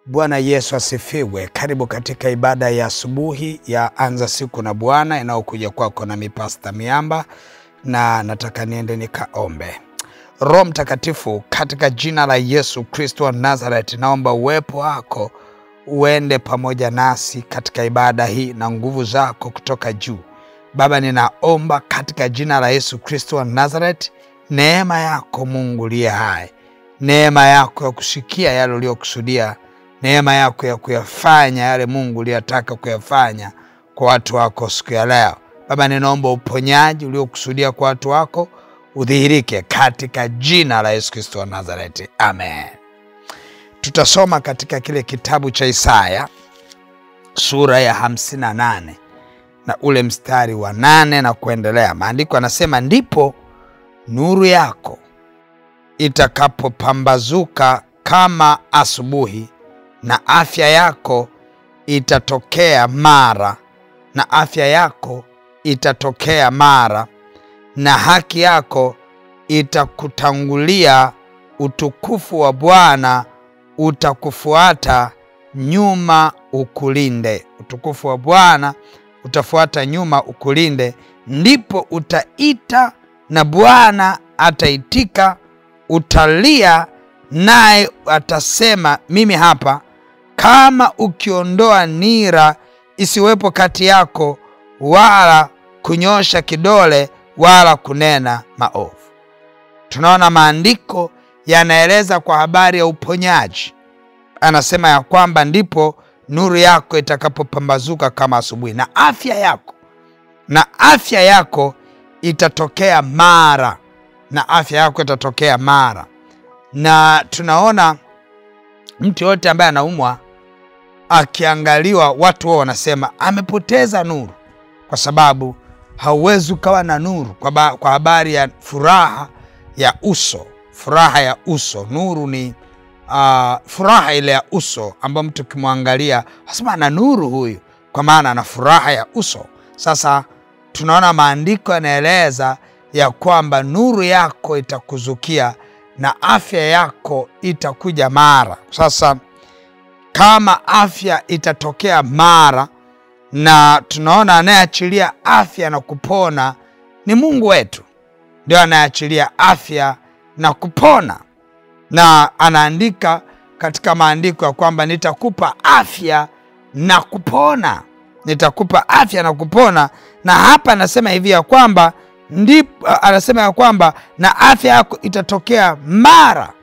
Bwana Yesu asifiwe. Karibu katika ibada ya asubuhi ya Anza Siku na Bwana inayokuja kwako na Pastor Miamba, na nataka niende nikaombe. Roho Mtakatifu, katika jina la Yesu Kristo wa Nazareth, naomba uwepo wako uende pamoja nasi katika ibada hii na nguvu zako kutoka juu. Baba, ninaomba katika jina la Yesu Kristo wa Nazareth, neema yako Mungu aliye hai, neema yako ya kusikia yale uliyokusudia, neema yako ya kuyafanya yale Mungu uliyotaka kuyafanya kwa watu wako siku ya leo. Baba, ninaomba uponyaji uliokusudia kwa watu wako udhihirike katika jina la Yesu Kristo wa Nazareti. Amen. Tutasoma katika kile kitabu cha Isaya sura ya 58 na ule mstari wa 8 na kuendelea. Maandiko yanasema, ndipo nuru yako itakapopambazuka kama asubuhi, na afya yako itatokea mara, na afya yako itatokea mara, na haki yako itakutangulia, utukufu wa Bwana utakufuata nyuma ukulinde. Utukufu wa Bwana utafuata nyuma ukulinde. Ndipo utaita na Bwana ataitika, utalia naye atasema, mimi hapa. Kama ukiondoa nira isiwepo kati yako, wala kunyosha kidole, wala kunena maovu. Tunaona maandiko yanaeleza kwa habari ya uponyaji. Anasema ya kwamba ndipo nuru yako itakapopambazuka kama asubuhi, na afya yako itatokea mara, na afya yako itatokea mara. Na tunaona mtu yote ambaye anaumwa akiangaliwa, watu wao wanasema amepoteza nuru, kwa sababu hauwezi ukawa na nuru kwa habari ya furaha ya uso. Furaha ya uso, nuru ni furaha ile ya uso ambayo mtu kimwangalia asema ana nuru huyu, kwa maana ana furaha ya uso. Sasa tunaona maandiko yanaeleza ya kwamba nuru yako itakuzukia na afya yako itakuja mara. Sasa kama afya itatokea mara, na tunaona anayeachilia afya na kupona ni Mungu wetu, ndio anayeachilia afya na kupona. Na anaandika katika maandiko ya kwamba nitakupa afya na kupona, nitakupa afya na kupona. Na hapa anasema hivi ya kwamba anasema ya kwamba na afya yako itatokea mara.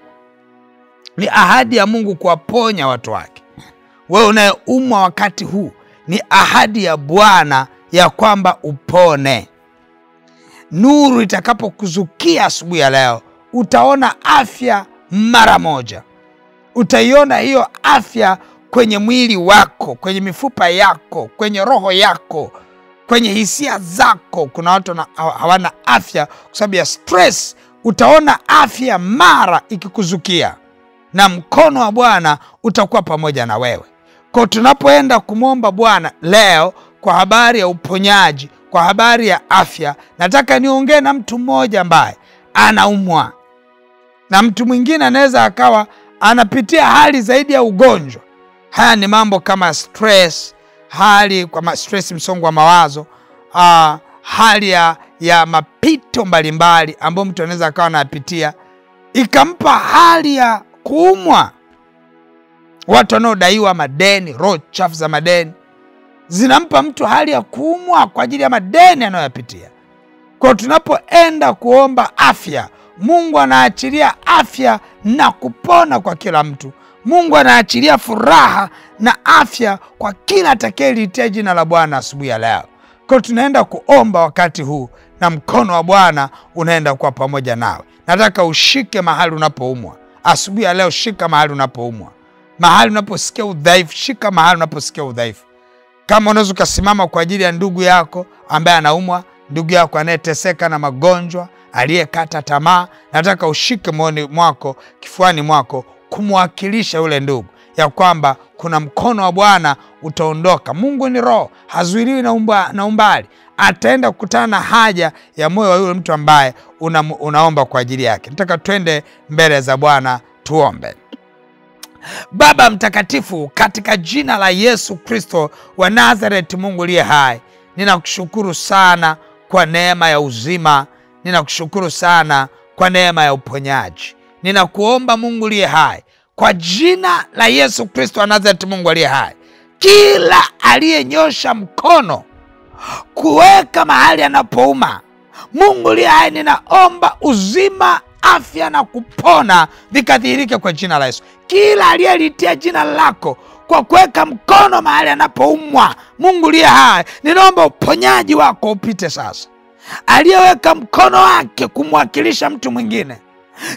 Ni ahadi ya Mungu kuwaponya watu wake. Wewe unayeumwa wakati huu, ni ahadi ya Bwana ya kwamba upone. Nuru itakapokuzukia asubuhi ya leo, utaona afya mara moja. Utaiona hiyo afya kwenye mwili wako, kwenye mifupa yako, kwenye roho yako, kwenye hisia zako. Kuna watu hawana afya kwa sababu ya stress. Utaona afya mara ikikuzukia, na mkono wa Bwana utakuwa pamoja na wewe. Kwa tunapoenda kumwomba Bwana leo kwa habari ya uponyaji, kwa habari ya afya, nataka niongee na mtu mmoja ambaye anaumwa, na mtu mwingine anaweza akawa anapitia hali zaidi ya ugonjwa. Haya ni mambo kama stress, hali kama stress, msongo wa mawazo, hali ya mapito mbalimbali ambayo mtu anaweza akawa anapitia ikampa hali ya kuumwa. Watu wanaodaiwa madeni, roho chafu za madeni zinampa mtu hali ya kuumwa kwa ajili ya madeni anayoyapitia. Kwa tunapoenda kuomba afya, Mungu anaachilia afya na kupona kwa kila mtu. Mungu anaachilia furaha na afya kwa kila atakayeliitia jina la Bwana asubuhi ya leo. Kwa tunaenda kuomba wakati huu, na mkono wa Bwana unaenda kuwa pamoja nawe. Nataka ushike mahali unapoumwa asubuhi ya leo. Shika mahali unapoumwa, mahali unaposikia udhaifu, shika mahali unaposikia udhaifu. Kama unaweza kusimama kwa ajili ya ndugu yako ambaye anaumwa, ndugu yako anayeteseka na magonjwa, aliyekata tamaa, nataka ushike moyoni mwako, kifuani mwako, kumwakilisha yule ndugu ya kwamba kuna mkono wa Bwana utaondoka. Mungu ni roho, hazuiliwi na umbali. Ataenda kukutana na haja ya moyo wa yule mtu ambaye unaomba kwa ajili yake. Nataka twende mbele za Bwana tuombe. Baba mtakatifu, katika jina la Yesu Kristo wa Nazareti, Mungu aliye hai, ninakushukuru sana kwa neema ya uzima. Ninakushukuru sana kwa neema ya uponyaji. Ninakuomba Mungu aliye hai, kwa jina la Yesu Kristo wa Nazareti, Mungu aliye hai, kila aliyenyosha mkono kuweka mahali anapouma, Mungu aliye hai, ninaomba uzima, afya na kupona vikadhihirike kwa jina la Yesu. Kila aliyelitia jina lako kwa kuweka mkono mahali anapoumwa, Mungu aliye hai, ninaomba uponyaji wako upite sasa. Aliyeweka mkono wake kumwakilisha mtu mwingine,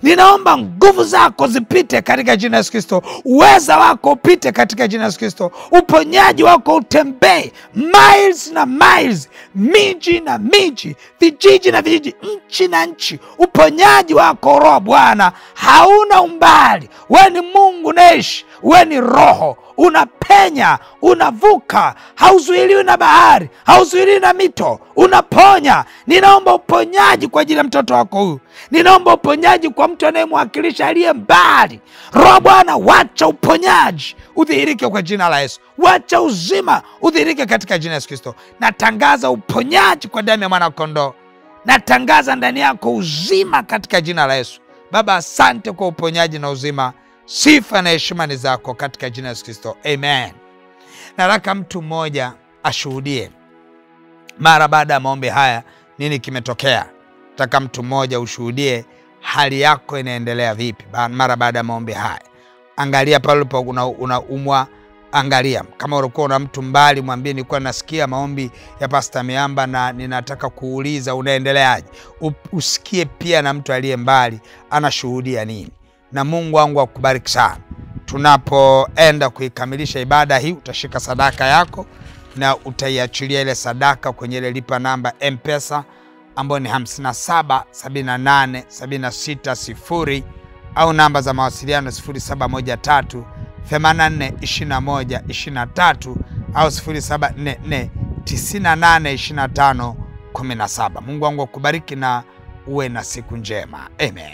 ninaomba nguvu zako zipite katika jina la Yesu Kristo. Uweza wako upite katika jina la Yesu Kristo. Uponyaji wako utembee miles na miles, miji na miji, vijiji na vijiji, nchi na nchi. Uponyaji wako Roho Bwana hauna umbali. Wewe ni Mungu naishi, wewe ni Roho, unapenya, unavuka, hauzuiliwi na bahari, hauzuiliwi na mito, unaponya. Ninaomba uponyaji kwa ajili ya mtoto wako huyu. Ninaomba uponyaji kwa mtu anayemwakilisha aliye mbali. Roho Bwana, wacha uponyaji udhihirike kwa jina la Yesu. Wacha uzima udhihirike katika jina la Yesu Kristo. Natangaza uponyaji kwa damu ya mwana kondoo. Natangaza ndani yako uzima katika jina la Yesu. Baba, asante kwa uponyaji na uzima. Sifa na heshima ni zako katika jina la Yesu Kristo. Amen. Nataka mtu mmoja ashuhudie mara baada ya maombi haya nini kimetokea. Nataka mtu mmoja ushuhudie hali yako inaendelea vipi mara baada ya maombi haya. Angalia pale ulipo unaumwa, angalia. Kama ulikuwa una mtu mbali, mwambie nilikuwa nasikia maombi ya Pastor Miamba na ninataka kuuliza unaendeleaje. Usikie pia na mtu aliye mbali anashuhudia nini. Na Mungu wangu akubariki sana. Tunapoenda kuikamilisha ibada hii, utashika sadaka yako na utaiachilia ile sadaka kwenye ile lipa namba M-Pesa ambayo ni 577876 au namba za mawasiliano 0713 84 21 23 au 0744 98 25 17. Mungu wangu akubariki na uwe na siku njema. Amen.